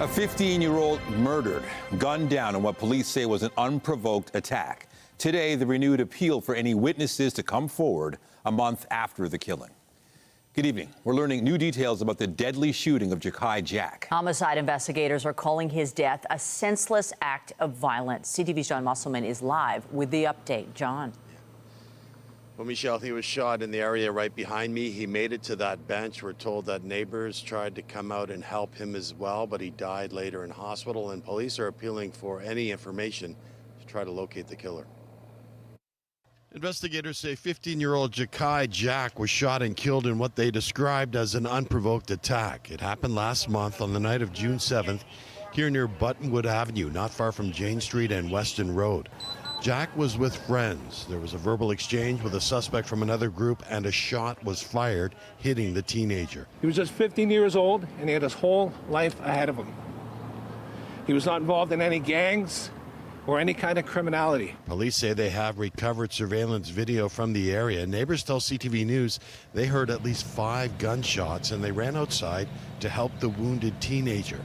A 15-year-old murdered, gunned down in what police say was an unprovoked attack. Today, the renewed appeal for any witnesses to come forward a month after the killing. Good evening. We're learning new details about the deadly shooting of Jakai Jack. Homicide investigators are calling his death a senseless act of violence. CTV's John Musselman is live with the update. John. Well, Michelle, he was shot in the area right behind me. He made it to that bench. We're told that neighbors tried to come out and help him as well, but he died later in hospital, and police are appealing for any information to try to locate the killer. Investigators say 15-year-old Jakai Jack was shot and killed in what they described as an unprovoked attack. It happened last month on the night of June 7th here near Buttonwood Avenue, not far from Jane Street and Weston Road. Jack was with friends. There was a verbal exchange with a suspect from another group, and a shot was fired, hitting the teenager. He was just 15 years old, and he had his whole life ahead of him. He was not involved in any gangs or any kind of criminality. Police say they have recovered surveillance video from the area. Neighbors tell CTV News they heard at least 5 gunshots, and they ran outside to help the wounded teenager.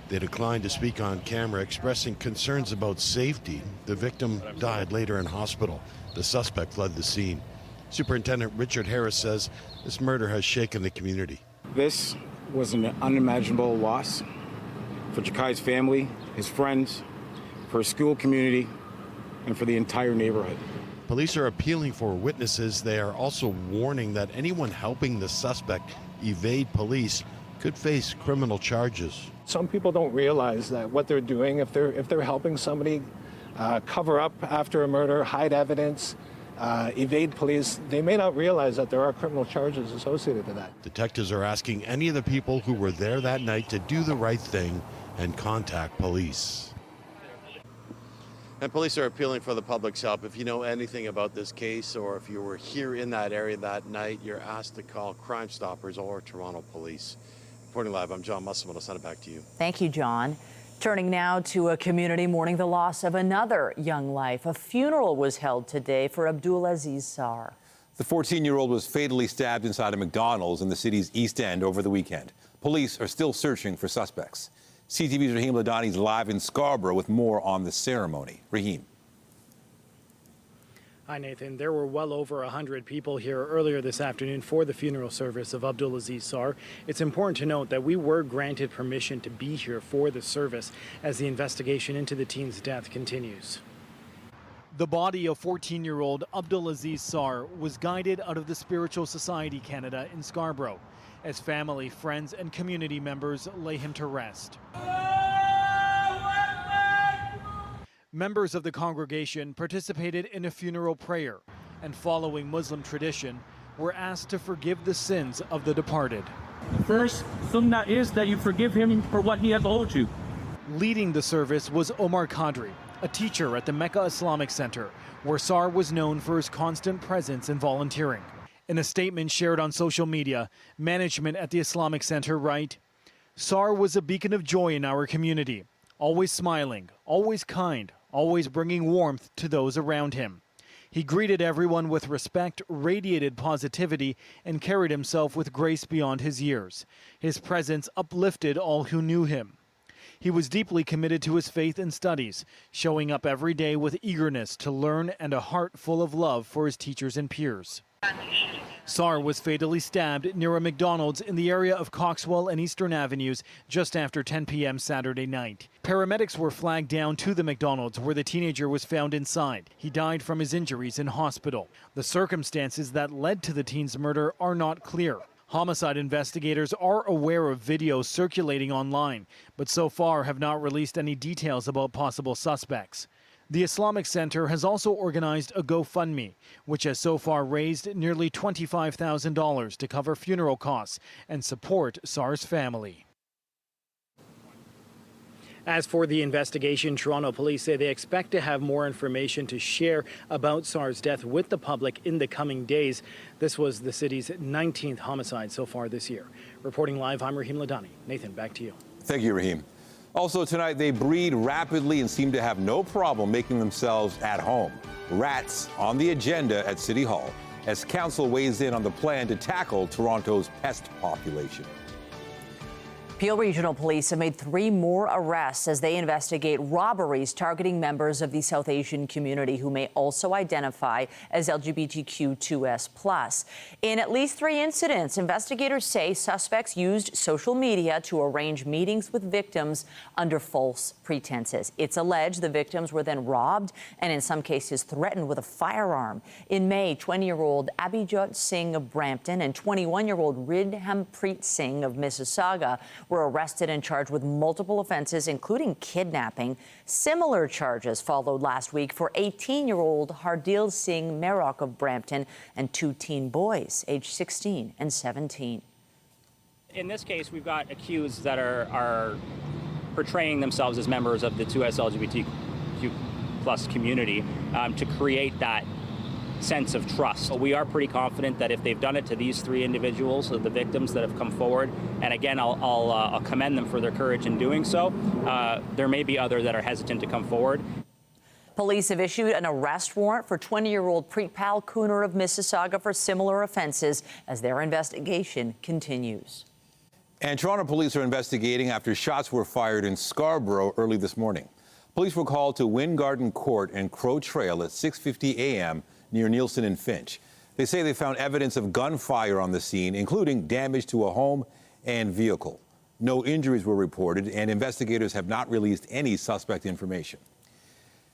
They declined to speak on camera, expressing concerns about safety. The victim died later in hospital. The suspect fled the scene. Superintendent Richard Harris says this murder has shaken the community. This was an unimaginable loss for Jakai's family, his friends, for his school community, and for the entire neighborhood. Police are appealing for witnesses. They are also warning that anyone helping the suspect evade police could face criminal charges. Some people don't realize that what they're doing, if they're helping somebody cover up after a murder, hide evidence, evade police, they may not realize that there are criminal charges associated with that. Detectives are asking any of the people who were there that night to do the right thing and contact police. And police are appealing for the public's help. If you know anything about this case, or if you were here in that area that night, you're asked to call Crime Stoppers or Toronto Police. Reporting live, I'm John Musselman. I'll send it back to you. Thank you, John. Turning now to a community mourning the loss of another young life. A funeral was held today for Abdulaziz Sar. The 14-year-old was fatally stabbed inside a McDonald's in the city's East End over the weekend. Police are still searching for suspects. CTV's Raheem Ladani is live in Scarborough with more on the ceremony. Raheem. Hi, Nathan. There were well over 100 people here earlier this afternoon for the funeral service of Abdulaziz Sar. It's important to note that we were granted permission to be here for the service as the investigation into the teen's death continues. The body of 14-year-old Abdulaziz Sar was guided out of the Spiritual Society Canada in Scarborough as family, friends, and community members lay him to rest. Members of the congregation participated in a funeral prayer and, following Muslim tradition, were asked to forgive the sins of the departed. The first sunnah is that you forgive him for what he has owed you. Leading the service was Omar Qadri, a teacher at the Mecca Islamic Center, where Sar was known for his constant presence and volunteering. In a statement shared on social media, management at the Islamic Center write, "Sar was a beacon of joy in our community, always smiling, always kind, always bringing warmth to those around him. He greeted everyone with respect, radiated positivity, and carried himself with grace beyond his years. His presence uplifted all who knew him. He was deeply committed to his faith and studies, showing up every day with eagerness to learn and a heart full of love for his teachers and peers." Sar was fatally stabbed near a McDonald's in the area of Coxwell and Eastern Avenues just after 10 p.m. Saturday night. Paramedics were flagged down to the McDonald's where the teenager was found inside. He died from his injuries in hospital. The circumstances that led to the teen's murder are not clear. Homicide investigators are aware of videos circulating online, but so far have not released any details about possible suspects. The Islamic Center has also organized a GoFundMe, which has so far raised nearly $25,000 to cover funeral costs and support Sar's family. As for the investigation, Toronto police say they expect to have more information to share about Sar's death with the public in the coming days. This was the city's 19th homicide so far this year. Reporting live, I'm Raheem Ladani. Nathan, back to you. Thank you, Raheem. Also tonight, they breed rapidly and seem to have no problem making themselves at home. Rats on the agenda at City Hall as council weighs in on the plan to tackle Toronto's pest population. Peel Regional Police have made 3 more arrests as they investigate robberies targeting members of the South Asian community who may also identify as LGBTQ2S+. In at least 3 incidents, investigators say suspects used social media to arrange meetings with victims under false pretenses. It's alleged the victims were then robbed and in some cases threatened with a firearm. In May, 20-year-old Abhijot Singh of Brampton and 21-year-old Ridhampreet Singh of Mississauga were arrested and charged with multiple offenses, including kidnapping. Similar charges followed last week for 18-year-old Hardil Singh Merok of Brampton and 2 teen boys, aged 16 and 17. In this case, we've got accused that are portraying themselves as members of the 2S LGBTQ+ community to create that sense of trust. We are pretty confident that if they've done it to these 3 individuals, the victims that have come forward, and again, I'll commend them for their courage in doing so, there may be others that are hesitant to come forward. Police have issued an arrest warrant for 20-year-old Preetpal Kunar of Mississauga for similar offenses as their investigation continues. And Toronto police are investigating after shots were fired in Scarborough early this morning. Police were called to Wind Garden Court and Crow Trail at 6:50 a.m. near Nielsen and Finch. They say they found evidence of gunfire on the scene, including damage to a home and vehicle. No injuries were reported, and investigators have not released any suspect information.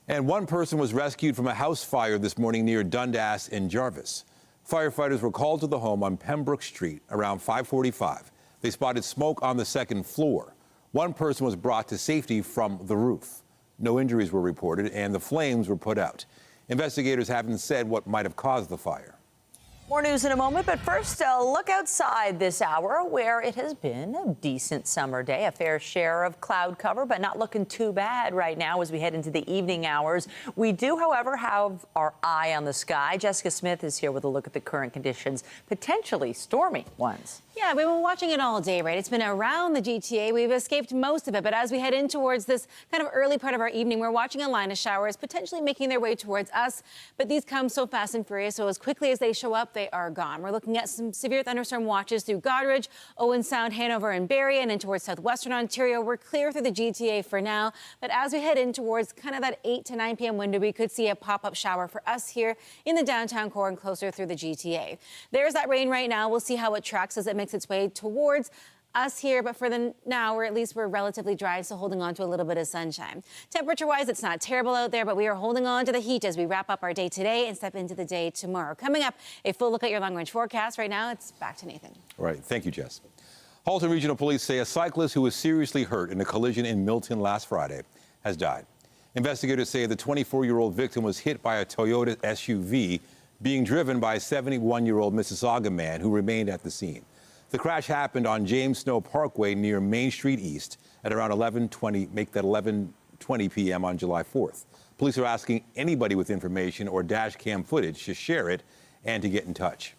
And 1 person was rescued from a house fire this morning near Dundas and Jarvis. Firefighters were called to the home on Pembroke Street around 5:45. They spotted smoke on the 2nd floor. 1 person was brought to safety from the roof. No injuries were reported, and the flames were put out. Investigators haven't said what might have caused the fire. More news in a moment, but first, a look outside this hour where it has been a decent summer day, a fair share of cloud cover, but not looking too bad right now as we head into the evening hours. We do, however, have our eye on the sky. Jessica Smith is here with a look at the current conditions, potentially stormy ones. Yeah, we've been watching it all day, right? It's been around the GTA. We've escaped most of it, but as we head in towards this kind of early part of our evening, we're watching a line of showers potentially making their way towards us, but these come so fast and furious, so as quickly as they show up, they are gone. We're looking at some severe thunderstorm watches through Goderich, Owen Sound, Hanover, and Barrie, and in towards southwestern Ontario. We're clear through the GTA for now, but as we head in towards kind of that 8 to 9 p.m. window, we could see a pop-up shower for us here in the downtown core and closer through the GTA. There's that rain right now. We'll see how it tracks as it makes its way towards us here, but for the now, or at least we're relatively dry, so holding on to a little bit of sunshine. Temperature-wise, it's not terrible out there, but we are holding on to the heat as we wrap up our day today and step into the day tomorrow. Coming up, a full look at your long-range forecast. Right now, it's back to Nathan. All right, thank you, Jess. Halton Regional Police say a cyclist who was seriously hurt in a collision in Milton last Friday has died. Investigators say the 24-year-old victim was hit by a Toyota SUV being driven by a 71-year-old Mississauga man who remained at the scene. The crash happened on James Snow Parkway near Main Street East at around 11:20 p.m. on July 4th. Police are asking anybody with information or dash cam footage to share it and to get in touch.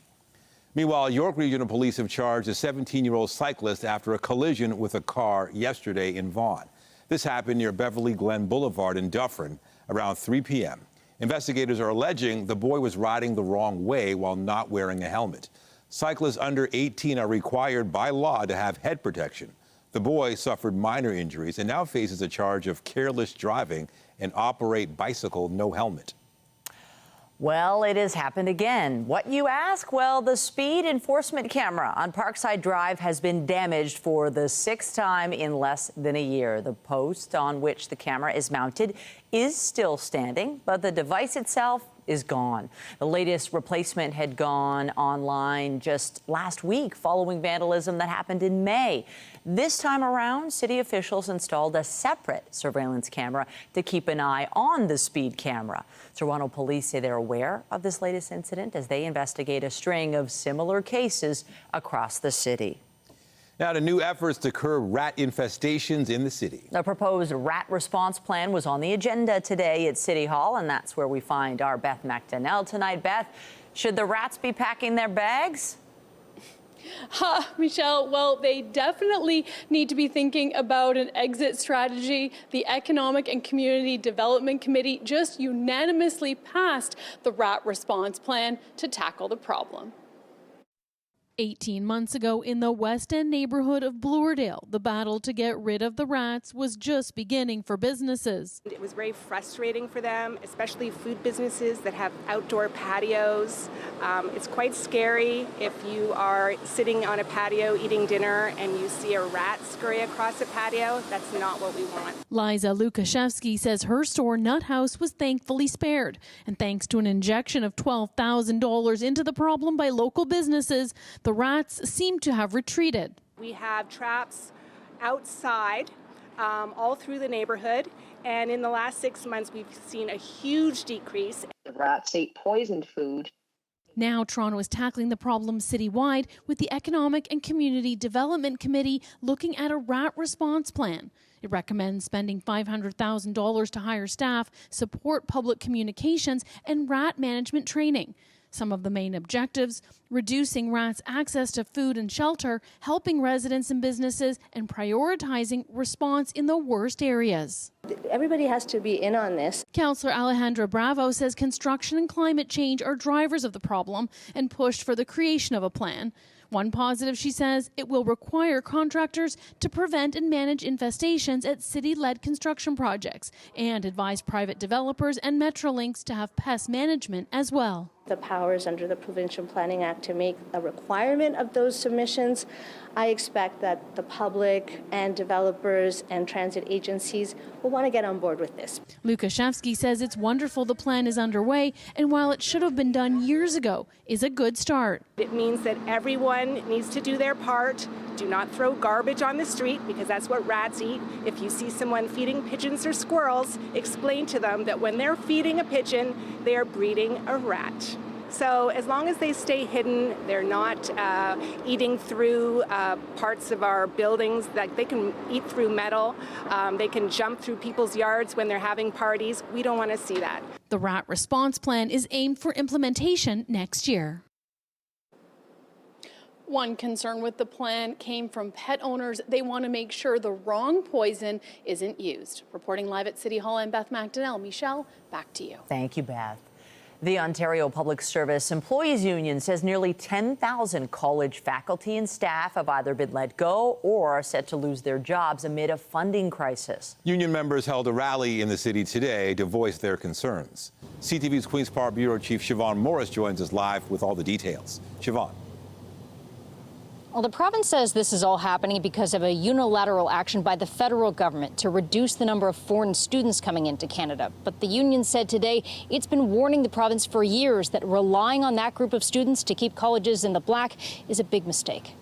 Meanwhile, York Regional Police have charged a 17-year-old cyclist after a collision with a car yesterday in Vaughan. This happened near Beverly Glen Boulevard in Dufferin around 3 p.m. Investigators are alleging the boy was riding the wrong way while not wearing a helmet. Cyclists under 18 are required by law to have head protection. The boy suffered minor injuries and now faces a charge of careless driving and operate bicycle no helmet. Well, it has happened again. What, you ask? Well, the speed enforcement camera on Parkside Drive has been damaged for the 6th time in less than a year. The post on which the camera is mounted is still standing, but the device itself is gone. The latest replacement had gone online just last week following vandalism that happened in May. This time around, city officials installed a separate surveillance camera to keep an eye on the speed camera. Toronto police say they're aware of this latest incident as they investigate a string of similar cases across the city. Now to new efforts to curb rat infestations in the city. A proposed rat response plan was on the agenda today at City Hall, and that's where we find our Beth McDonnell tonight. Beth, should the rats be packing their bags? Michelle, well, they definitely need to be thinking about an exit strategy. The Economic and Community Development Committee just unanimously passed the rat response plan to tackle the problem. 18 months ago in the West End neighbourhood of Bloordale, the battle to get rid of the rats was just beginning for businesses. It was very frustrating for them, especially food businesses that have outdoor patios. It's quite scary if you are sitting on a patio eating dinner and you see a rat scurry across a patio. That's not what we want. Liza Lukashevsky says her store Nut House was thankfully spared. And thanks to an injection of $12,000 into the problem by local businesses, the rats seem to have retreated. We have traps outside all through the neighborhood, and in the last 6 months we've seen a huge decrease. The rats ate poisoned food. Now Toronto is tackling the problem citywide with the Economic and Community Development Committee looking at a rat response plan. It recommends spending $500,000 to hire staff, support public communications, and rat management training. Some of the main objectives: reducing rats' access to food and shelter, helping residents and businesses, and prioritizing response in the worst areas. Everybody has to be in on this. Councillor Alejandra Bravo says construction and climate change are drivers of the problem and pushed for the creation of a plan. One positive, she says, it will require contractors to prevent and manage infestations at city-led construction projects and advise private developers and Metrolinx to have pest management as well. The powers under the Provincial Planning Act to make a requirement of those submissions. I expect that the public and developers and transit agencies will want to get on board with this. Lukashevsky says it's wonderful the plan is underway, and while it should have been done years ago, is a good start. It means that everyone needs to do their part. Do not throw garbage on the street, because that's what rats eat. If you see someone feeding pigeons or squirrels, explain to them that when they're feeding a pigeon, they are breeding a rat. So as long as they stay hidden, they're not eating through parts of our buildings. Like they can eat through metal. They can jump through people's yards when they're having parties. We don't want to see that. The rat response plan is aimed for implementation next year. One concern with the plan came from pet owners. They want to make sure the wrong poison isn't used. Reporting live at City Hall, I'm Beth McDonnell. Michelle, back to you. Thank you, Beth. The Ontario Public Service Employees Union says nearly 10,000 college faculty and staff have either been let go or are set to lose their jobs amid a funding crisis. Union members held a rally in the city today to voice their concerns. CTV's Queen's Park Bureau Chief Siobhan Morris joins us live with all the details. Siobhan. Well, the province says this is all happening because of a unilateral action by the federal government to reduce the number of foreign students coming into Canada. But the union said today it's been warning the province for years that relying on that group of students to keep colleges in the black is a big mistake.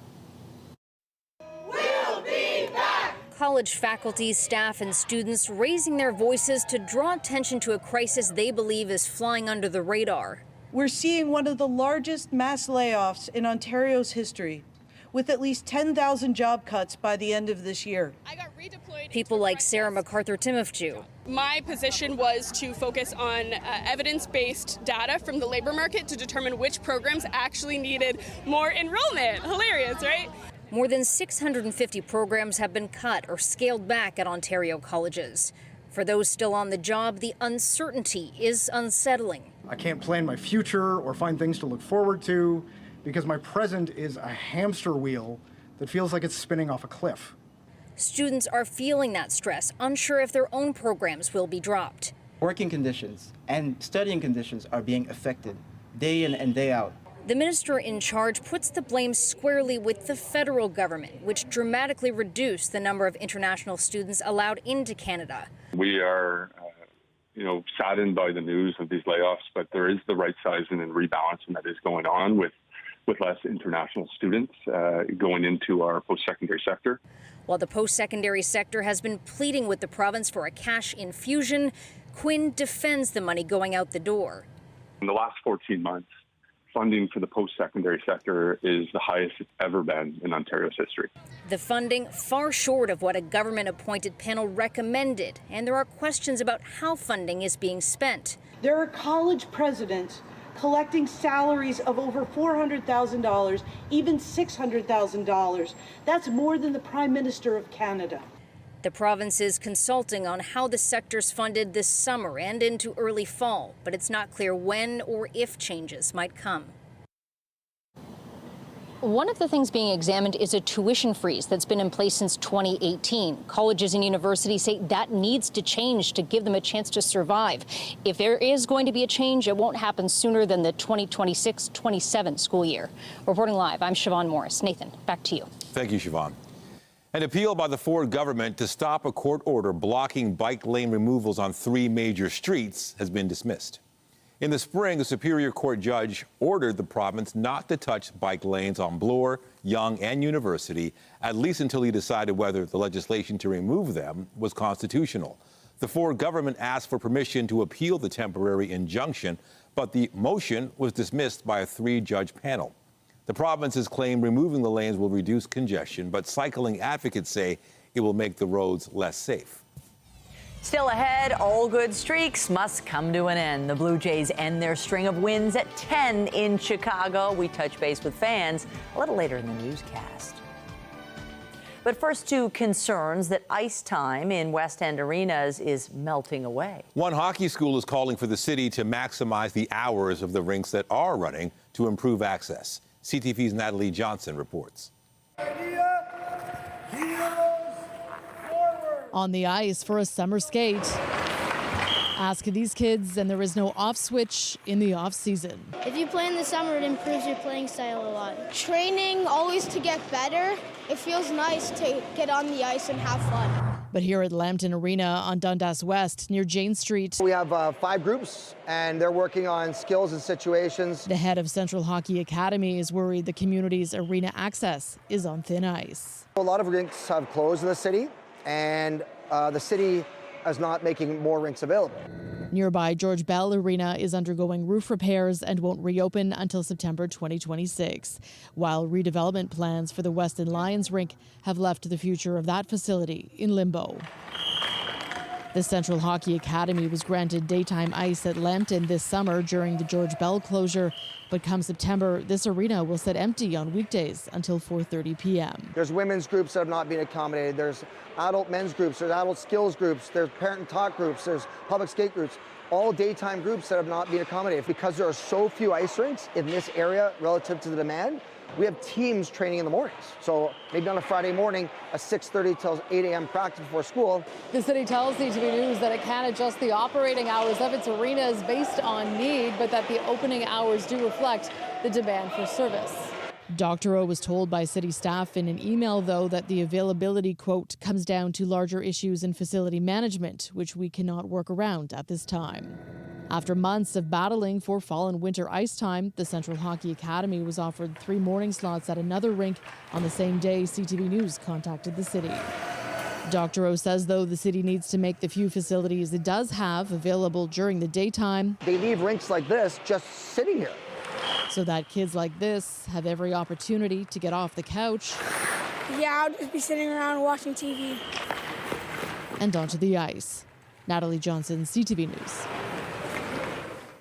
We'll be back! College faculty, staff, and students raising their voices to draw attention to a crisis they believe is flying under the radar. We're seeing one of the largest mass layoffs in Ontario's history, with at least 10,000 job cuts by the end of this year. I got redeployed. People like Sarah MacArthur-Timofew. My position was to focus on evidence-based data from the labor market to determine which programs actually needed more enrollment. Hilarious, right? More than 650 programs have been cut or scaled back at Ontario colleges. For those still on the job, the uncertainty is unsettling. I can't plan my future or find things to look forward to, because my present is a hamster wheel that feels like it's spinning off a cliff. Students are feeling that stress, unsure if their own programs will be dropped. Working conditions and studying conditions are being affected day in and day out. The minister in charge puts the blame squarely with the federal government, which dramatically reduced the number of international students allowed into Canada. We are saddened by the news of these layoffs, but there is the right sizing and rebalancing that is going on with less international students going into our post-secondary sector. While the post-secondary sector has been pleading with the province for a cash infusion, Quinn defends the money going out the door. In the last 14 months, funding for the post-secondary sector is the highest it's ever been in Ontario's history. The funding far short of what a government-appointed panel recommended, and there are questions about how funding is being spent. There are college presidents collecting salaries of over $400,000, even $600,000. That's more than the Prime Minister of Canada. The province is consulting on how the sector's funded this summer and into early fall, but it's not clear when or if changes might come. One of the things being examined is a tuition freeze that's been in place since 2018. Colleges and universities say that needs to change to give them a chance to survive. If there is going to be a change, it won't happen sooner than the 2026-27 school year. Reporting live, I'm Siobhan Morris. Nathan, back to you. Thank you, Siobhan. An appeal by the Ford government to stop a court order blocking bike lane removals on 3 major streets has been dismissed. In the spring, a Superior Court judge ordered the province not to touch bike lanes on Bloor, Yonge, and University, at least until he decided whether the legislation to remove them was constitutional. The Ford government asked for permission to appeal the temporary injunction, but the motion was dismissed by a 3-judge panel. The province has claimed removing the lanes will reduce congestion, but cycling advocates say it will make the roads less safe. Still ahead, all good streaks must come to an end. The Blue Jays end their string of wins at 10 in Chicago. We touch base with fans a little later in the newscast. But first, to concerns that ice time in West End arenas is melting away. One hockey school is calling for the city to maximize the hours of the rinks that are running to improve access. CTV's Natalie Johnson reports. On the ice for a summer skate. Ask these kids, and there is no off switch in the off season. If you play in the summer, it improves your playing style a lot. Training always to get better. It feels nice to get on the ice and have fun. But here at Lambton Arena on Dundas West near Jane Street, we have 5 groups, and they're working on skills and situations. The head of Central Hockey Academy is worried the community's arena access is on thin ice. A lot of rinks have closed in the city, and the city is not making more rinks available. Nearby George Bell Arena is undergoing roof repairs and won't reopen until September 2026, while redevelopment plans for the Weston Lions rink have left the future of that facility in limbo. The Central Hockey Academy was granted daytime ice at Lambton this summer during the George Bell closure, but come September, this arena will sit empty on weekdays until 4:30 p.m. There's women's groups that have not been accommodated. There's adult men's groups, there's adult skills groups, there's parent and talk groups, there's public skate groups, all daytime groups that have not been accommodated. Because there are so few ice rinks in this area relative to the demand, we have teams training in the mornings. So maybe on a Friday morning, a 6:30 till 8 a.m. practice before school. The city tells CTV News that it can adjust the operating hours of its arenas based on need, but that the opening hours do reflect the demand for service. Dr. O was told by city staff in an email, though, that the availability, quote, comes down to larger issues in facility management, which we cannot work around at this time. After months of battling for fall and winter ice time, the Central Hockey Academy was offered 3 morning slots at another rink on the same day CTV News contacted the city. Dr. O says, though, the city needs to make the few facilities it does have available during the daytime. They leave rinks like this just sitting here, so that kids like this have every opportunity to get off the couch. Yeah, I'll just be sitting around watching TV. And onto the ice. Natalie Johnson, CTV News.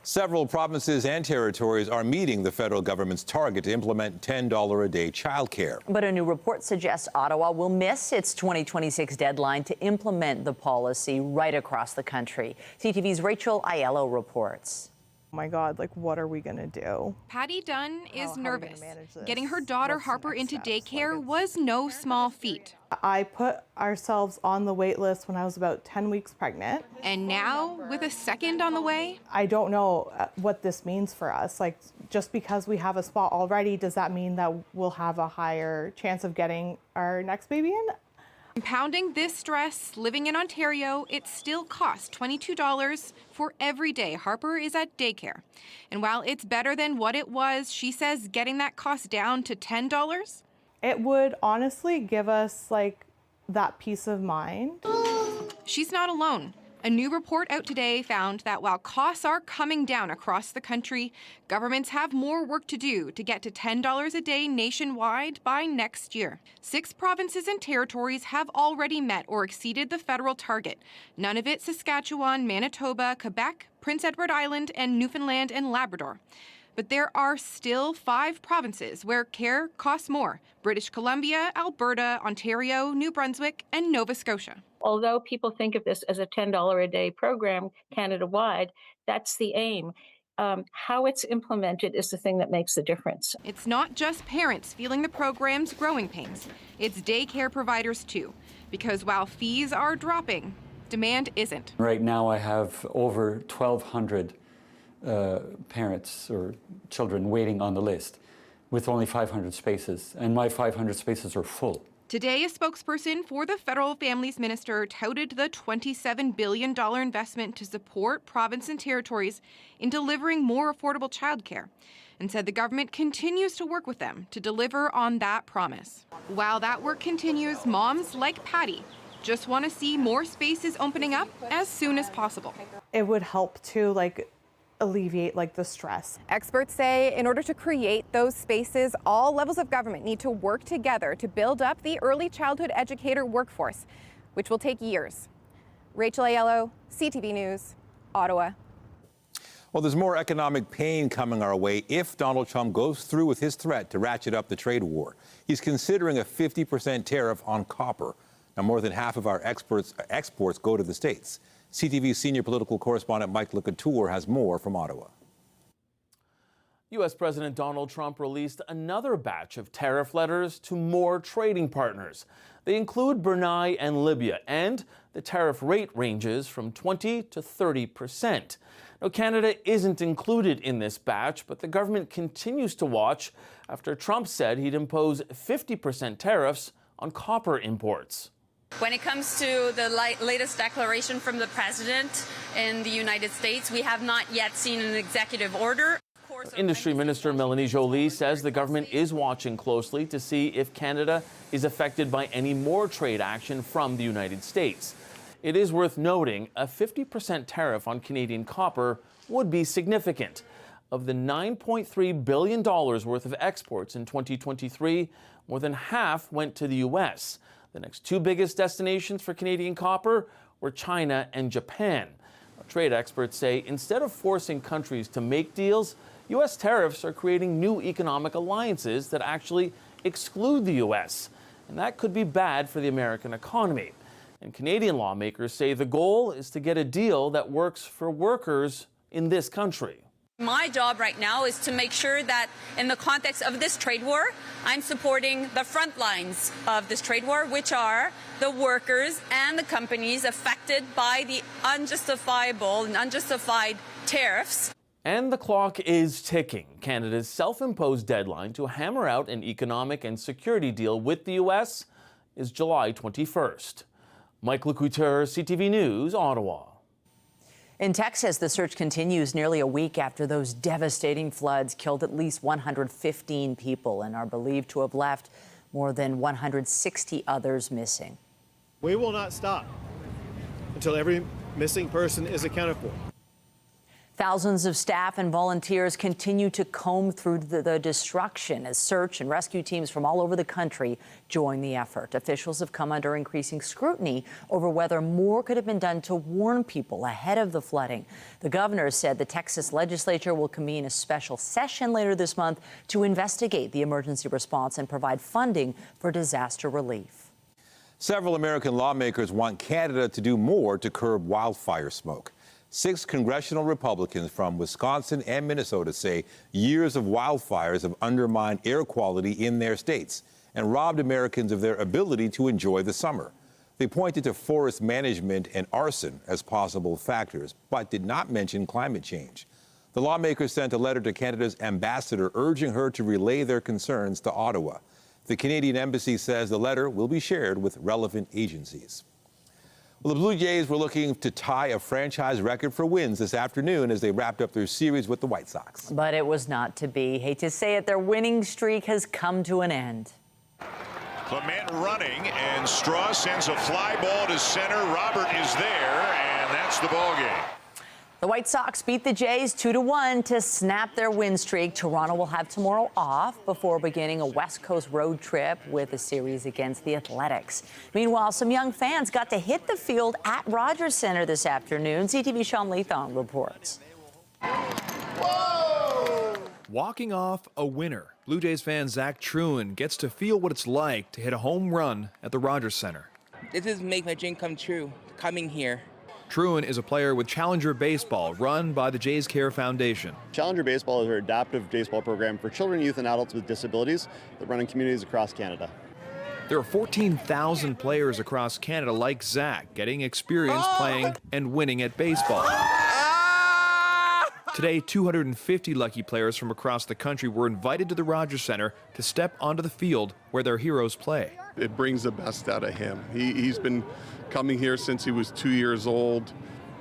Several provinces and territories are meeting the federal government's target to implement $10 a day childcare. But a new report suggests Ottawa will miss its 2026 deadline to implement the policy right across the country. CTV's Rachel Aiello reports. Oh my God, like, what are we going to do? Patty Dunn is nervous. Getting her daughter Harper into daycare was no small feat. I put ourselves on the wait list when I was about 10 weeks pregnant. And now, with a second on the way? I don't know what this means for us. Like, just because we have a spot already, does that mean that we'll have a higher chance of getting our next baby in? Compounding this stress, living in Ontario, it still costs $22 for every day Harper is at daycare. And while it's better than what it was, she says getting that cost down to $10? It would honestly give us, like, that peace of mind. She's not alone. A new report out today found that while costs are coming down across the country, governments have more work to do to get to $10 a day nationwide by next year. 6 provinces and territories have already met or exceeded the federal target. None of it Saskatchewan, Manitoba, Quebec, Prince Edward Island, and Newfoundland and Labrador. But there are still 5 provinces where care costs more: British Columbia, Alberta, Ontario, New Brunswick, and Nova Scotia. Although people think of this as a $10 a day program Canada-wide, that's the aim. how it's implemented is the thing that makes the difference. It's not just parents feeling the program's growing pains. It's daycare providers too, because while fees are dropping, demand isn't. Right now I have over 1,200 parents or children waiting on the list with only 500 spaces, and my 500 spaces are full. Today, a spokesperson for the federal families minister touted the $27 billion investment to support province and territories in delivering more affordable childcare, and said the government continues to work with them to deliver on that promise. While that work continues, moms like Patty just want to see more spaces opening up as soon as possible. It would help to alleviate the stress. Experts say in order to create those spaces, all levels of government need to work together to build up the early childhood educator workforce, which will take years. Rachel Aiello, CTV News, Ottawa. Well, there's more economic pain coming our way if Donald Trump goes through with his threat to ratchet up the trade war. He's considering a 50% tariff on copper. Now, more than half of our exports go to the States. CTV senior political correspondent Mike LeCouture has more from Ottawa. U.S. President Donald Trump released another batch of tariff letters to more trading partners. They include Brunei and Libya, and the tariff rate ranges from 20 to 30%. Now, Canada isn't included in this batch, but the government continues to watch after Trump said he'd impose 50% tariffs on copper imports. When it comes to the latest declaration from the president in the United States, we have not yet seen an executive order. Industry Minister Melanie Joly says the government is watching closely to see if Canada is affected by any more trade action from the United States. It is worth noting a 50% tariff on Canadian copper would be significant. Of the $9.3 billion worth of exports in 2023, more than half went to the U.S. The next two biggest destinations for Canadian copper were China and Japan. Trade experts say instead of forcing countries to make deals, U.S. tariffs are creating new economic alliances that actually exclude the U.S. And that could be bad for the American economy. And Canadian lawmakers say the goal is to get a deal that works for workers in this country. My job right now is to make sure that in the context of this trade war, I'm supporting the front lines of this trade war, which are the workers and the companies affected by the unjustifiable and unjustified tariffs. And the clock is ticking. Canada's self-imposed deadline to hammer out an economic and security deal with the U.S. is July 21st. Mike LeCouture, CTV News, Ottawa. In Texas, the search continues nearly a week after those devastating floods killed at least 115 people and are believed to have left more than 160 others missing. We will not stop until every missing person is accounted for. Thousands of staff and volunteers continue to comb through the destruction as search and rescue teams from all over the country join the effort. Officials have come under increasing scrutiny over whether more could have been done to warn people ahead of the flooding. The governor said the Texas legislature will convene a special session later this month to investigate the emergency response and provide funding for disaster relief. Several American lawmakers want Canada to do more to curb wildfire smoke. 6 congressional Republicans from Wisconsin and Minnesota say years of wildfires have undermined air quality in their states and robbed Americans of their ability to enjoy the summer. They pointed to forest management and arson as possible factors, but did not mention climate change. The lawmakers sent a letter to Canada's ambassador urging her to relay their concerns to Ottawa. The Canadian embassy says the letter will be shared with relevant agencies. Well, the Blue Jays were looking to tie a franchise record for wins this afternoon as they wrapped up their series with the White Sox. But it was not to be. Hate to say it, their winning streak has come to an end. Clement running, and Straw sends a fly ball to center. Robert is there, and that's the ball game. The White Sox beat the Jays 2-1 to snap their win streak. Toronto will have tomorrow off before beginning a West Coast road trip with a series against the Athletics. Meanwhile, some young fans got to hit the field at Rogers Centre this afternoon. CTV Sean Leathong reports. Walking off a winner, Blue Jays fan Zach Truen gets to feel what it's like to hit a home run at the Rogers Centre. This is make my dream come true, coming here. Truen is a player with Challenger Baseball, run by the Jays Care Foundation. Challenger Baseball is our adaptive baseball program for children, youth, and adults with disabilities that run in communities across Canada. There are 14,000 players across Canada like Zach, getting experience playing and winning at baseball. Today, 250 lucky players from across the country were invited to the Rogers Centre to step onto the field where their heroes play. It brings the best out of him. He's been coming here since he was 2 years old.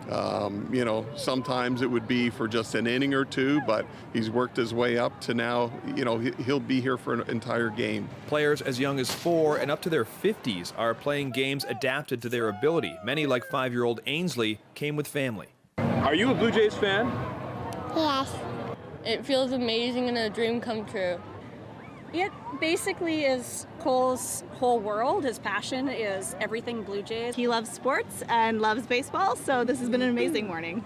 You know, sometimes it would be for just an inning or two, but he's worked his way up to now, you know, he'll be here for an entire game. Players as young as 4 and up to their 50s are playing games adapted to their ability. Many, like 5-year-old Ainsley, came with family. Are you a Blue Jays fan? Yes. It feels amazing and a dream come true. It basically is Cole's whole world. His passion is everything Blue Jays. He loves sports and loves baseball, so this has been an amazing morning.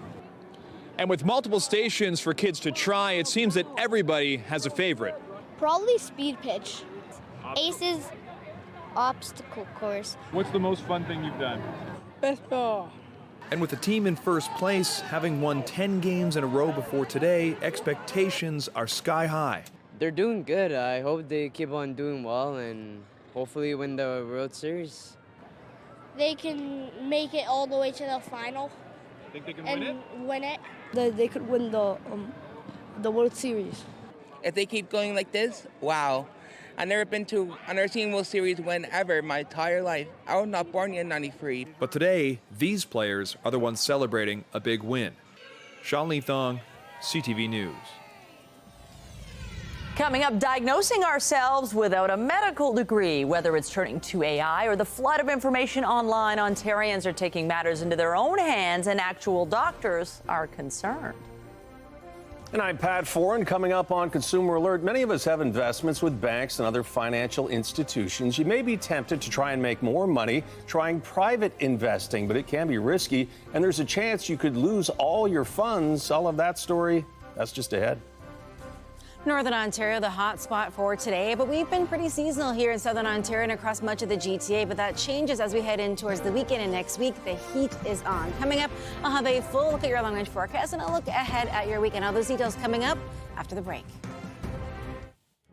And with multiple stations for kids to try, it seems that everybody has a favorite. Probably speed pitch. Aces, obstacle course. What's the most fun thing you've done? Baseball. And with the team in first place, having won 10 games in a row before today, expectations are sky high. They're doing good. I hope they keep on doing well and hopefully win the World Series. They can make it all the way to the final. Think they can win it? They could win the World Series. If they keep going like this, wow. I've never been to another team World Series win ever in my entire life. I was not born yet in '93. But today, these players are the ones celebrating a big win. Sean Lee Thong, CTV News. Coming up, diagnosing ourselves without a medical degree. Whether it's turning to AI or the flood of information online, Ontarians are taking matters into their own hands, and actual doctors are concerned. And I'm Pat Foran. Coming up on Consumer Alert, many of us have investments with banks and other financial institutions. You may be tempted to try and make more money trying private investing, but it can be risky, and there's a chance you could lose all your funds. All of that story, that's just ahead. Northern Ontario, the hot spot for today, but we've been pretty seasonal here in Southern Ontario and across much of the GTA, but that changes as we head in towards the weekend and next week. The heat is on. Coming up, I'll have a full look at your long-range forecast and I'll look ahead at your weekend. All those details coming up after the break.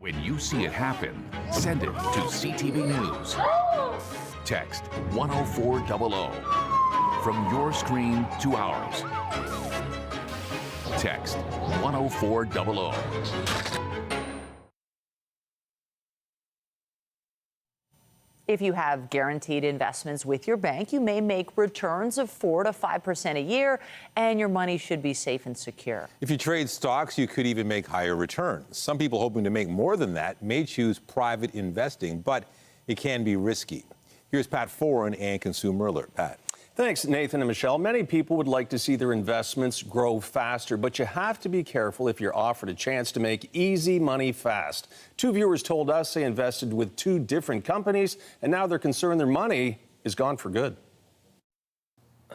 When you see it happen, send it to CTV News. Text 10400 from your screen to ours. Text 10400. If you have guaranteed investments with your bank, you may make returns of 4 to 5% a year, and your money should be safe and secure. If you trade stocks, you could even make higher returns. Some people hoping to make more than that may choose private investing, but it can be risky. Here's Pat Foran and Consumer Alert. Pat. Thanks, Nathan and Michelle. Many people would like to see their investments grow faster, but you have to be careful if you're offered a chance to make easy money fast. 2 viewers told us they invested with 2 different companies, and now they're concerned their money is gone for good.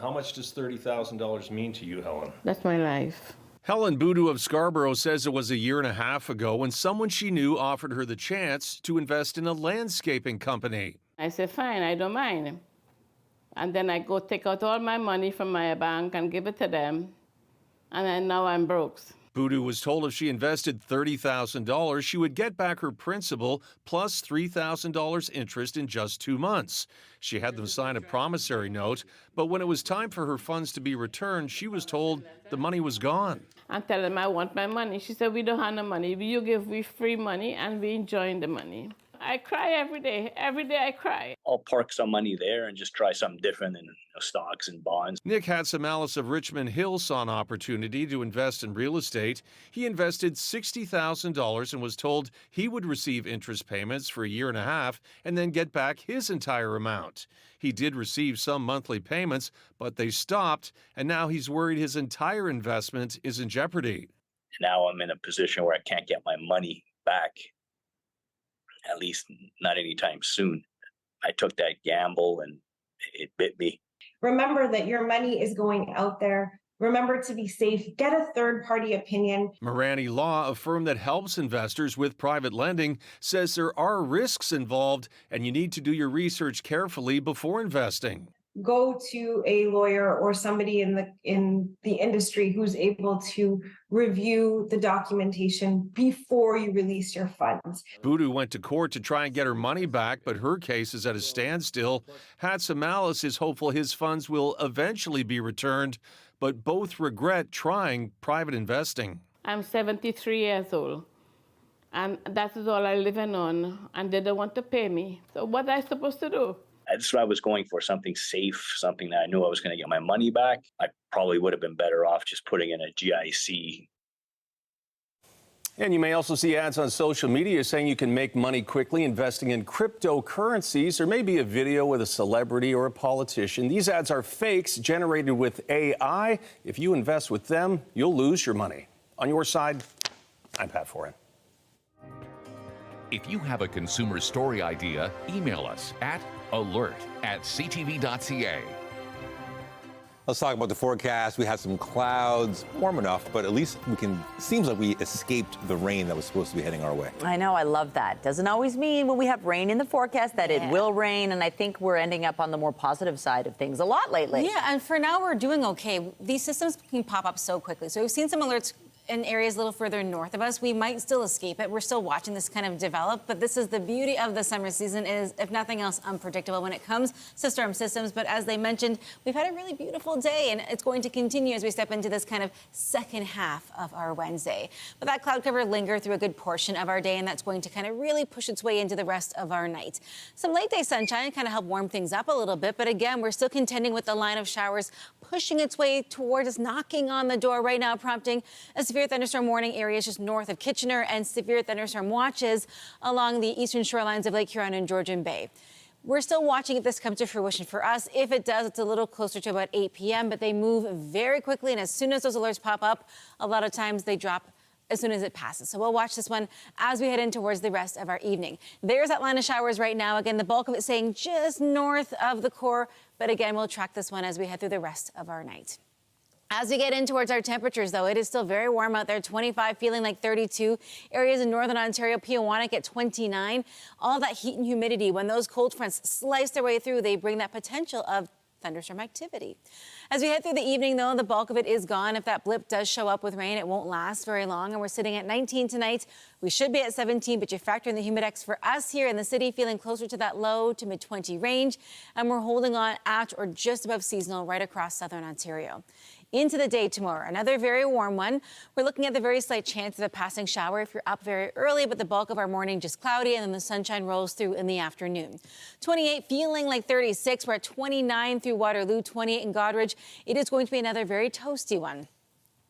How much does $30,000 mean to you, Helen? That's my life. Helen Boodoo of Scarborough says it was a year and a half ago when someone she knew offered her the chance to invest in a landscaping company. I said, fine, I don't mind. And then I go take out all my money from my bank and give it to them. And then now I'm broke. Boodoo was told if she invested $30,000, she would get back her principal plus $3,000 interest in just 2 months. She had them sign a promissory note, but when it was time for her funds to be returned, she was told the money was gone. I tell them I want my money. She said, we don't have no money. You give me free money and we enjoying the money. I cry every day. Every day I cry. I'll park some money there and just try something different in stocks and bonds. Nick Hatzamalis of Richmond Hill saw an opportunity to invest in real estate. He invested $60,000 and was told he would receive interest payments for a year and a half and then get back his entire amount. He did receive some monthly payments, but they stopped, and now he's worried his entire investment is in jeopardy. Now I'm in a position where I can't get my money back. At least not anytime soon. I took that gamble and it bit me. Remember that your money is going out there. Remember to be safe. Get a third-party opinion. Marani Law, a firm that helps investors with private lending, says there are risks involved and you need to do your research carefully before investing. go to a lawyer or somebody in the industry who's able to review the documentation before you release your funds. Boodoo went to court to try and get her money back, but her case is at a standstill. Hatsamalis is hopeful his funds will eventually be returned, but both regret trying private investing. I'm 73 years old, and that is all I living on, and they don't want to pay me. So what am I supposed to do? That's what I was going for, something safe, something that I knew I was going to get my money back. I probably would have been better off just putting in a GIC. And you may also see ads on social media saying you can make money quickly investing in cryptocurrencies, or maybe a video with a celebrity or a politician. These ads are fakes generated with AI. If you invest with them, you'll lose your money. On your side, I'm Pat Foran. If you have a consumer story idea, email us at alert@ctv.ca. Let's talk about the forecast. We had some clouds, warm enough, but at least seems like we escaped the rain that was supposed to be heading our way. I know, I love that. Doesn't always mean when we have rain in the forecast that it will rain, and I think we're ending up on the more positive side of things a lot lately. Yeah, and for now we're doing okay. These systems can pop up so quickly. So we've seen some alerts in areas a little further north of us. We might still escape it. We're still watching this kind of develop, but this is the beauty of the summer season, is, if nothing else, unpredictable when it comes to storm systems. But as they mentioned, we've had a really beautiful day, and it's going to continue as we step into this kind of second half of our Wednesday. But that cloud cover linger through a good portion of our day, and that's going to kind of really push its way into the rest of our night. Some late day sunshine kind of help warm things up a little bit, but again, we're still contending with the line of showers pushing its way towards us, knocking on the door right now, prompting a severe thunderstorm warning areas just north of Kitchener and severe thunderstorm watches along the eastern shorelines of Lake Huron and Georgian Bay. We're still watching if this comes to fruition for us. If it does, it's a little closer to about 8 p.m., but they move very quickly, and as soon as those alerts pop up, a lot of times they drop as soon as it passes. So we'll watch this one as we head in towards the rest of our evening. There's that line of showers right now. Again, the bulk of it staying just north of the core, but again, we'll track this one as we head through the rest of our night. As we get in towards our temperatures, though, it is still very warm out there. 25, feeling like 32. Areas in northern Ontario, Peawanuck at 29. All that heat and humidity, when those cold fronts slice their way through, they bring that potential of thunderstorm activity. As we head through the evening, though, the bulk of it is gone. If that blip does show up with rain, it won't last very long, and we're sitting at 19 tonight. We should be at 17, but you factor in the humidex for us here in the city, feeling closer to that low to mid-20 range, and we're holding on at or just above seasonal right across southern Ontario. Into the day tomorrow, another very warm one. We're looking at the very slight chance of a passing shower if you're up very early, but the bulk of our morning just cloudy, and then the sunshine rolls through in the afternoon. 28, feeling like 36. We're at 29 through Waterloo, 28 in Godrich. It is going to be another very toasty one.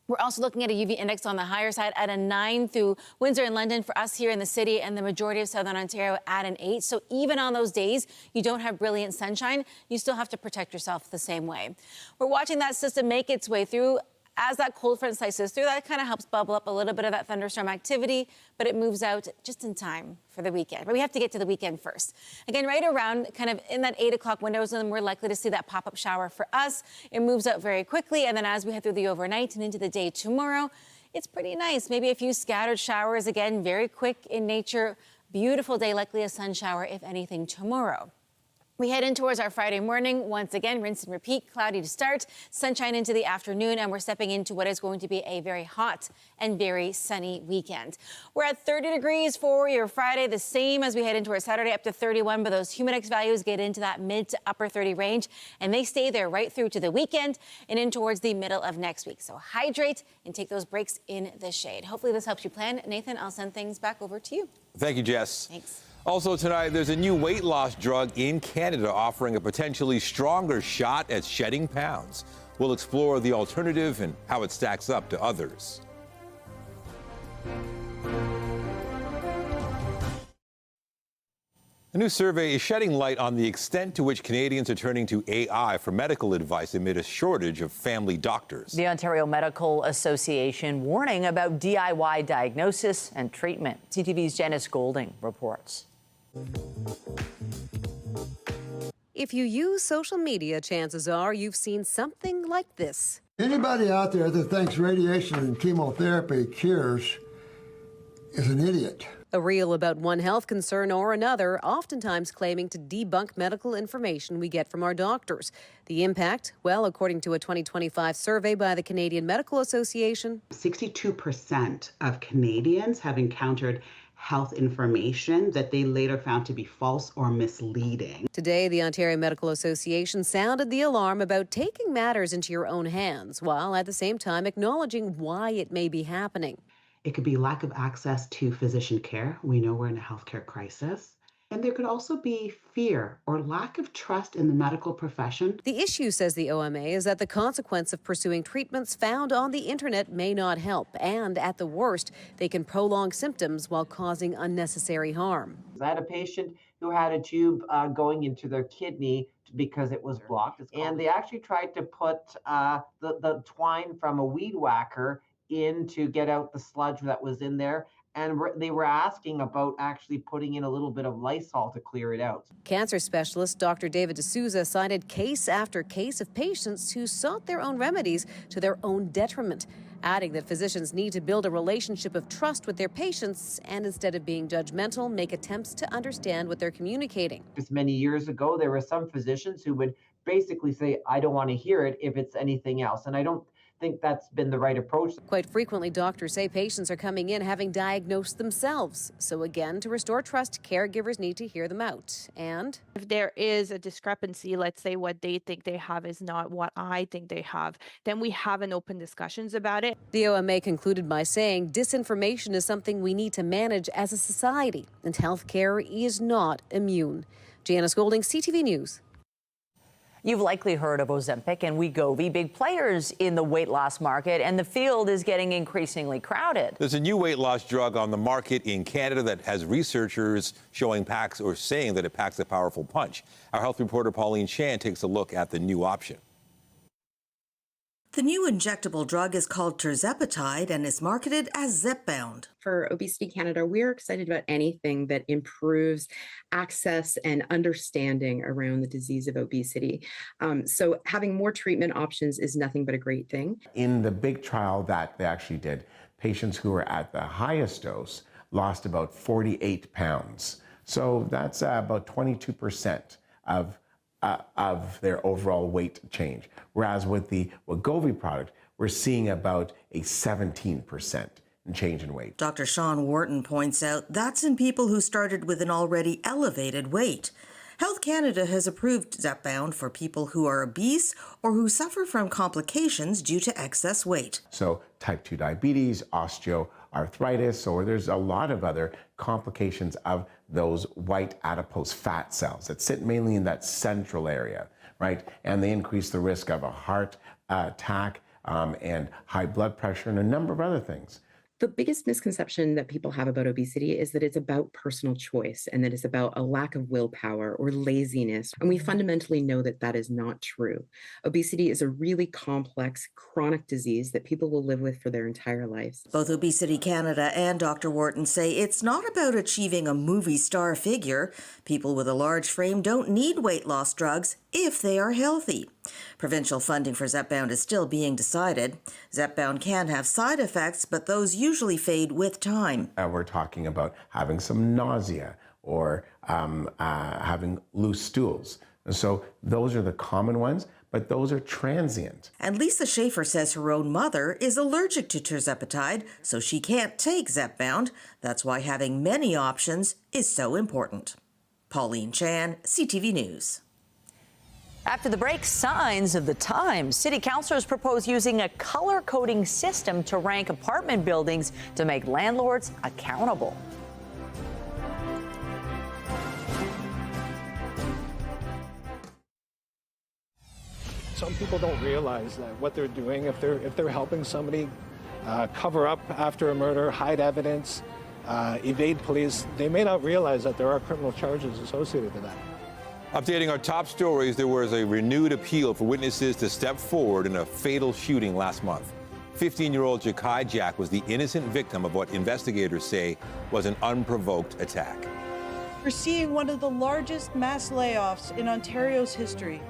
We're also looking at a UV index on the higher side at a 9 through Windsor and London for us here in the city, and the majority of southern Ontario at an 8. So even on those days you don't have brilliant sunshine, you still have to protect yourself the same way. We're watching that system make its way through. As that cold front slices through, that kind of helps bubble up a little bit of that thunderstorm activity, but it moves out just in time for the weekend. But we have to get to the weekend first. Again, right around kind of in that 8 o'clock window is when we're likely to see that pop-up shower for us. It moves out very quickly, and then as we head through the overnight and into the day tomorrow, it's pretty nice. Maybe a few scattered showers, again, very quick in nature. Beautiful day, likely a sun shower, if anything, tomorrow. We head in towards our Friday morning. Once again, rinse and repeat, cloudy to start, sunshine into the afternoon, and we're stepping into what is going to be a very hot and very sunny weekend. We're at 30 degrees for your Friday, the same as we head into our Saturday, up to 31, but those humidex values get into that mid to upper 30 range, and they stay there right through to the weekend and in towards the middle of next week. So hydrate and take those breaks in the shade. Hopefully this helps you plan. Nathan, I'll send things back over to you. Thank you, Jess. Thanks. Also tonight, there's a new weight loss drug in Canada offering a potentially stronger shot at shedding pounds. We'll explore the alternative and how it stacks up to others. A new survey is shedding light on the extent to which Canadians are turning to AI for medical advice amid a shortage of family doctors. The Ontario Medical Association warning about DIY diagnosis and treatment. CTV's Janice Golding reports. If you use social media, chances are you've seen something like this. Anybody out there that thinks radiation and chemotherapy cures is an idiot. A reel about one health concern or another, oftentimes claiming to debunk medical information we get from our doctors. The impact? Well, according to a 2025 survey by the Canadian Medical Association, 62% of Canadians have encountered health information that they later found to be false or misleading. Today, the Ontario Medical Association sounded the alarm about taking matters into your own hands, while at the same time acknowledging why it may be happening. It could be lack of access to physician care. We know we're in a healthcare crisis. And there could also be fear or lack of trust in the medical profession. The issue, says the OMA, is that the consequence of pursuing treatments found on the internet may not help. And at the worst, they can prolong symptoms while causing unnecessary harm. I had a patient who had a tube going into their kidney because it was blocked. And they actually tried to put the twine from a weed whacker in to get out the sludge that was in there. And they were asking about actually putting in a little bit of Lysol to clear it out. Cancer specialist Dr. David D'Souza cited case after case of patients who sought their own remedies to their own detriment, adding that physicians need to build a relationship of trust with their patients and, instead of being judgmental, make attempts to understand what they're communicating. Just many years ago, there were some physicians who would basically say, I don't want to hear it if it's anything else. And I don't think that's been the right approach. Quite frequently, doctors say patients are coming in having diagnosed themselves. So again, to restore trust, caregivers need to hear them out. And if there is a discrepancy, let's say what they think they have is not what I think they have, then we have an open discussions about it. The OMA concluded by saying disinformation is something we need to manage as a society, and healthcare is not immune. Janice Golding, CTV News. You've likely heard of Ozempic and Wegovy, big players in the weight loss market, and the field is getting increasingly crowded. There's a new weight loss drug on the market in Canada that has researchers saying that it packs a powerful punch. Our health reporter Pauline Chan takes a look at the new option. The new injectable drug is called tirzepatide and is marketed as Zepbound. For Obesity Canada, we're excited about anything that improves access and understanding around the disease of obesity. So having more treatment options is nothing but a great thing. In the big trial that they actually did, patients who were at the highest dose lost about 48 pounds. So that's about 22% of their overall weight change. Whereas with the Wegovy product, we're seeing about a 17% change in weight. Dr. Sean Wharton points out that's in people who started with an already elevated weight. Health Canada has approved Zepbound for people who are obese or who suffer from complications due to excess weight. So type 2 diabetes, osteoarthritis, or there's a lot of other complications of those white adipose fat cells that sit mainly in that central area, right? And they increase the risk of a heart attack and high blood pressure and a number of other things. The biggest misconception that people have about obesity is that it's about personal choice and that it's about a lack of willpower or laziness. And we fundamentally know that that is not true. Obesity is a really complex, chronic disease that people will live with for their entire lives. Both Obesity Canada and Dr. Wharton say it's not about achieving a movie star figure. People with a large frame don't need weight loss drugs if they are healthy. Provincial funding for Zepbound is still being decided. Zepbound can have side effects, but those usually fade with time. We're talking about having some nausea or having loose stools. And so those are the common ones, but those are transient. And Lisa Schaefer says her own mother is allergic to tirzepatide, so she can't take Zepbound. That's why having many options is so important. Pauline Chan, CTV News. After the break, signs of the times. City councilors propose using a color-coding system to rank apartment buildings to make landlords accountable. Some people don't realize that what they're doing, if they're helping somebody cover up after a murder, hide evidence, evade police, they may not realize that there are criminal charges associated with that. Updating our top stories, there was a renewed appeal for witnesses to step forward in a fatal shooting last month. 15-year-old Jakai Jack was the innocent victim of what investigators say was an unprovoked attack. We're seeing one of the largest mass layoffs in Ontario's history.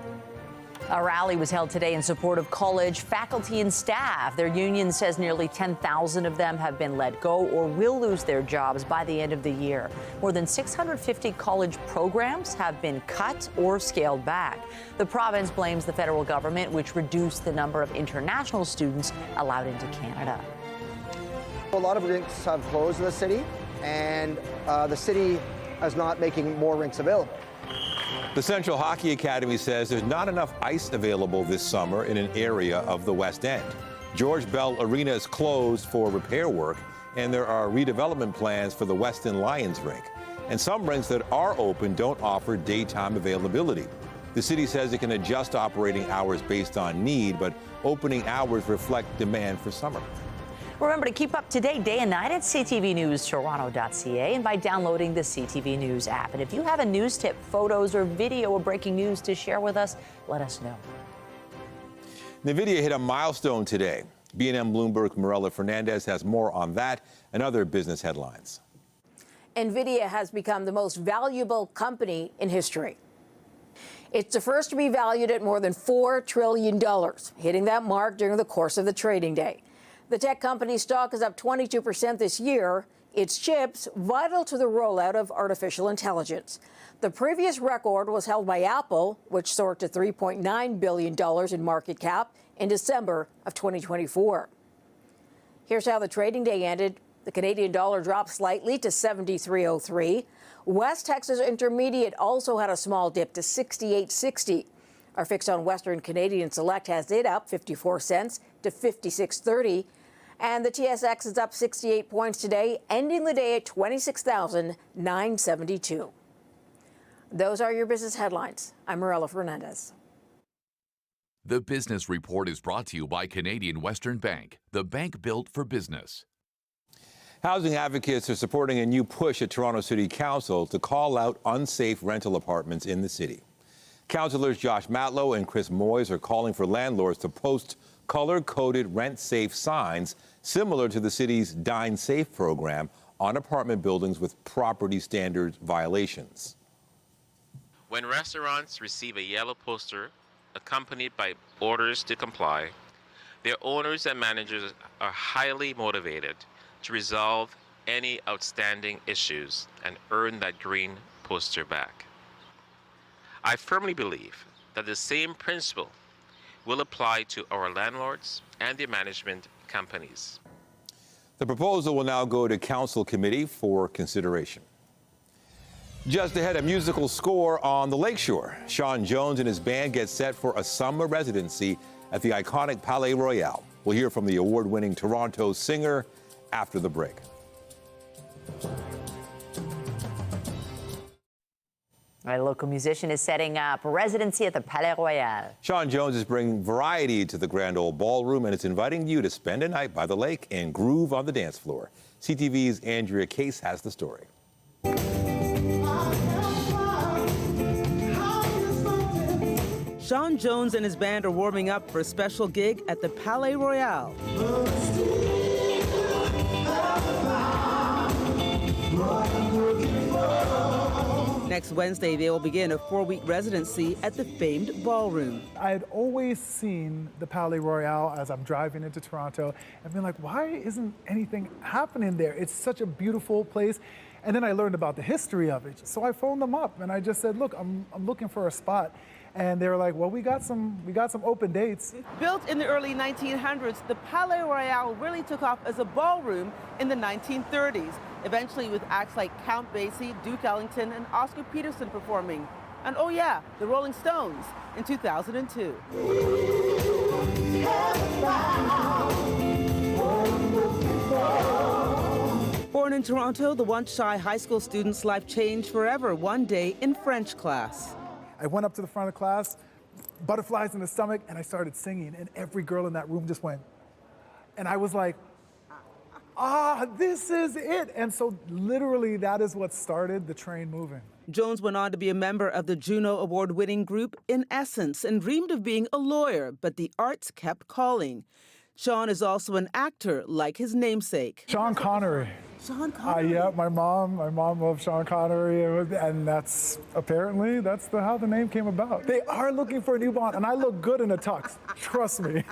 A rally was held today in support of college faculty and staff. Their union says nearly 10,000 of them have been let go or will lose their jobs by the end of the year. More than 650 college programs have been cut or scaled back. The province blames the federal government, which reduced the number of international students allowed into Canada. A lot of rinks have closed in the city, and the city is not making more rinks available. The Central Hockey Academy says there's not enough ice available this summer in an area of the West End. George Bell Arena is closed for repair work, and there are redevelopment plans for the Weston Lions rink. And some rinks that are open don't offer daytime availability. The city says it can adjust operating hours based on need, but opening hours reflect demand for summer. Remember to keep up to date day and night at ctvnewstoronto.ca and by downloading the CTV News app. And if you have a news tip, photos, or video of breaking news to share with us, let us know. NVIDIA hit a milestone today. B&M Bloomberg Morella Fernandez has more on that and other business headlines. NVIDIA has become the most valuable company in history. It's the first to be valued at more than $4 trillion, hitting that mark during the course of the trading day. The tech company's stock is up 22% this year. Its chips vital to the rollout of artificial intelligence. The previous record was held by Apple, which soared to $3.9 billion in market cap in December of 2024. Here's how the trading day ended. The Canadian dollar dropped slightly to 73.03. West Texas Intermediate also had a small dip to 68.60. Our fix on Western Canadian Select has it up 54 cents to 56.30. And the TSX is up 68 points today, ending the day at 26,972. Those are your business headlines. I'm Morella Fernandez. The Business Report is brought to you by Canadian Western Bank, the bank built for business. Housing advocates are supporting a new push at Toronto City Council to call out unsafe rental apartments in the city. Councillors Josh Matlow and Chris Moyes are calling for landlords to post color-coded rent-safe signs similar to the city's Dine Safe program on apartment buildings with property standards violations. When restaurants receive a yellow poster accompanied by orders to comply, their owners and managers are highly motivated to resolve any outstanding issues and earn that green poster back. I firmly believe that the same principle will apply to our landlords and their management companies. The proposal will now go to Council Committee for consideration. Just ahead, a musical score on the Lakeshore. Sean Jones and his band get set for a summer residency at the iconic Palais Royal. We'll hear from the award-winning Toronto singer after the break. A local musician is setting up a residency at the Palais Royal. Sean Jones is bringing variety to the Grand Ole Ballroom, and it's inviting you to spend a night by the lake and groove on the dance floor. CTV's Andrea Case has the story. Sean Jones and his band are warming up for a special gig at the Palais Royal. Next Wednesday, they will begin a 4-week residency at the famed ballroom. I had always seen the Palais Royal as I'm driving into Toronto and been like, why isn't anything happening there? It's such a beautiful place. And then I learned about the history of it. So I phoned them up and I just said, look, I'm looking for a spot. And they were like, well, we got some open dates. Built in the early 1900s, the Palais Royal really took off as a ballroom in the 1930s, eventually with acts like Count Basie, Duke Ellington, and Oscar Peterson performing. And oh yeah, the Rolling Stones in 2002. Born in Toronto, the once shy high school student's life changed forever one day in French class. I went up to the front of class, butterflies in the stomach, and I started singing, and every girl in that room just went. And I was like, this is it. And so literally that is what started the train moving. Jones went on to be a member of the Juno Award-winning group In Essence and dreamed of being a lawyer, but the arts kept calling. Sean is also an actor like his namesake. Sean Connery. Sean Connery. Yeah, my mom loves Sean Connery, and that's how the name came about. They are looking for a new Bond, and I look good in a tux. Trust me.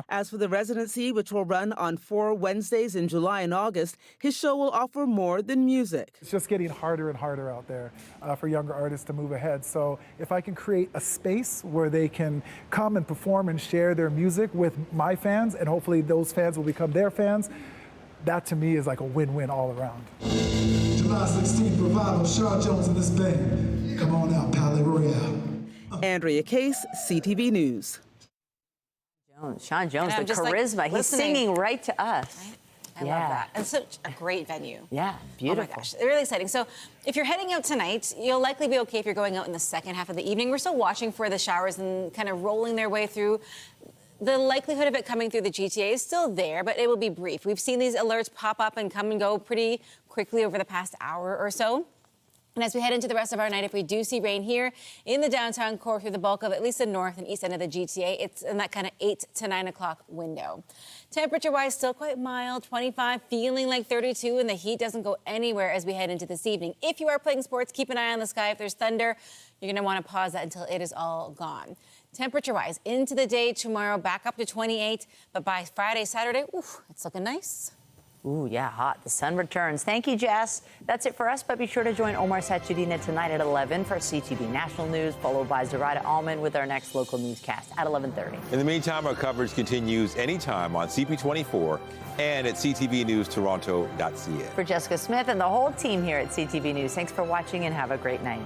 As for the residency, which will run on 4 Wednesdays in July and August, his show will offer more than music. It's just getting harder and harder out there for younger artists to move ahead. So if I can create a space where they can come and perform and share their music with my fans, and hopefully those fans will become their fans, that to me is like a win-win all around. July 16th, revival, Sean Jones and this band. Come on out, Palais Royale. Andrea Case, CTV News. Sean Jones, the just, charisma. He's singing right to us. I love that. And such a great venue. Yeah, beautiful. Oh my gosh, really exciting. So if you're heading out tonight, you'll likely be okay if you're going out in the second half of the evening. We're still watching for the showers and kind of rolling their way through. The likelihood of it coming through the GTA is still there, but it will be brief. We've seen these alerts pop up and come and go pretty quickly over the past hour or so. And as we head into the rest of our night, if we do see rain here in the downtown core through the bulk of at least the north and east end of the GTA, it's in that kind of 8 to 9 o'clock window. Temperature-wise, still quite mild, 25, feeling like 32, and the heat doesn't go anywhere as we head into this evening. If you are playing sports, keep an eye on the sky. If there's thunder, you're going to want to pause that until it is all gone. Temperature-wise, into the day tomorrow, back up to 28, but by Friday, Saturday, it's looking nice. Ooh, yeah, hot. The sun returns. Thank you, Jess. That's it for us, but be sure to join Omar Sachedina tonight at 11 for CTV National News, followed by Zarada Alman with our next local newscast at 11:30. In the meantime, our coverage continues anytime on CP24 and at ctvnewstoronto.ca. For Jessica Smith and the whole team here at CTV News, thanks for watching and have a great night.